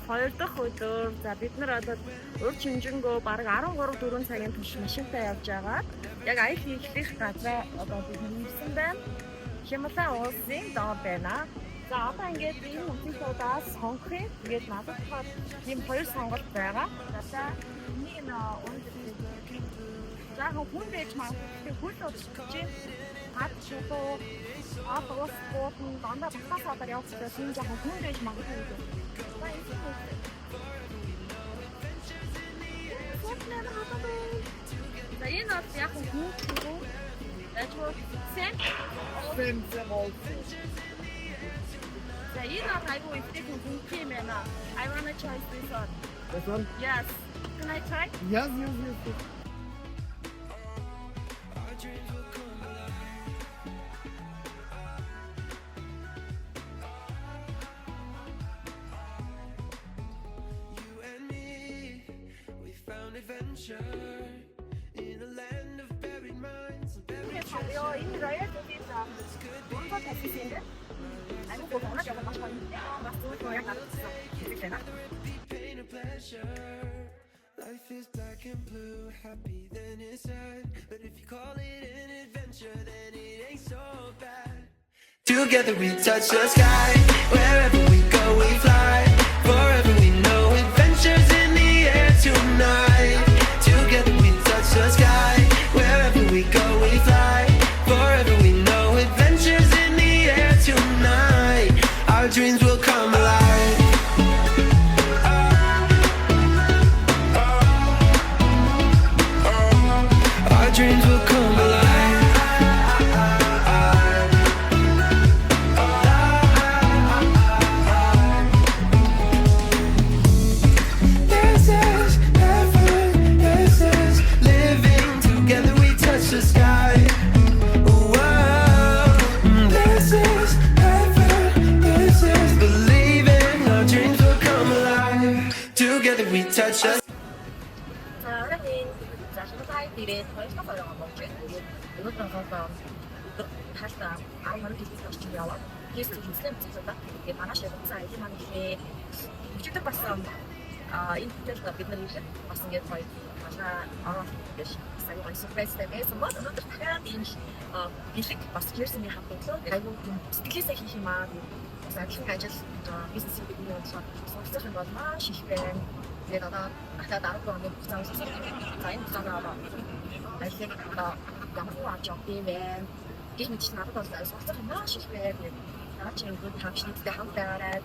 2 дахь өдөр за бид нар одоо урд Чинжэнгөө бараг 13-4 цагийн турш машинтай явж байгаа. Яг аял хийх газраа одоо бид нэрсэн байна. Хямлаа уулсын доор байна. За одоо ингээд энэ үнцгээс сонгох юм. Тэгээд надад ийм 2 сонголт байгаа. За нэг нь за хүн байж магадгүй хүн удаж хад шоу автобус болон дандаа багтаасаар явуулсан тийм жоохон хүн байж магадгүй. За энэ бол яг хүн шүү. Ажгүй сэн за энэ бол айгүй ихтэй хүн юм байна. I wanna try this one. This one? Yes. Can I try? Yes. Adventure in a land of buried minds and buried Энэ роял гэдэг онцгой тасгийн дээр аюу гоо яг маш бас зүгээр яг надад pain and pleasure. Life is black and blue, happy then it's sad. But if you call it an adventure, then it ain't so bad. Together we touch the sky. Wherever we go, we fly. Forever we know adventures in the air tonight. Together we touch the sky. Wherever we go, we fly. Forever we know adventures in the air tonight. Our dreams will come alive. Our dreams will come alive. This is heaven, this is living together we touch the sky. Whoa. This is heaven, this is believing our dreams will come alive. Together we touch the За энэ за шилжээ дээрээ хоёрдох орон болж байна. Өнөөдөр хаваа хашаа 10 минут хийж яваад тест хийсэн зүйлээ тэгээд манай шилжээ энэ маань ихээ өчигдөр басан энэ тест бид нар хийсэн бас ингээд гоё манай орон гэж сайн гоё сюрпризтэй байсан бол өнөөдөр дахиад энэ бэлэг бас хийсний хамтлаг айгүй сэтгэлээсээ хийх юм аа. Ажлын ажил бизнесийн бидний онцлог суралцах юм бол маш их байна. Тэгээд одоо дахиад 10 оны хугацаанд за энэ цагаан ажлыг одоо ямар ч юм бэ? Гэх мэт надад бол суралцах маш их байна. Наач энэ тавчнуудтай хамт байгаарай.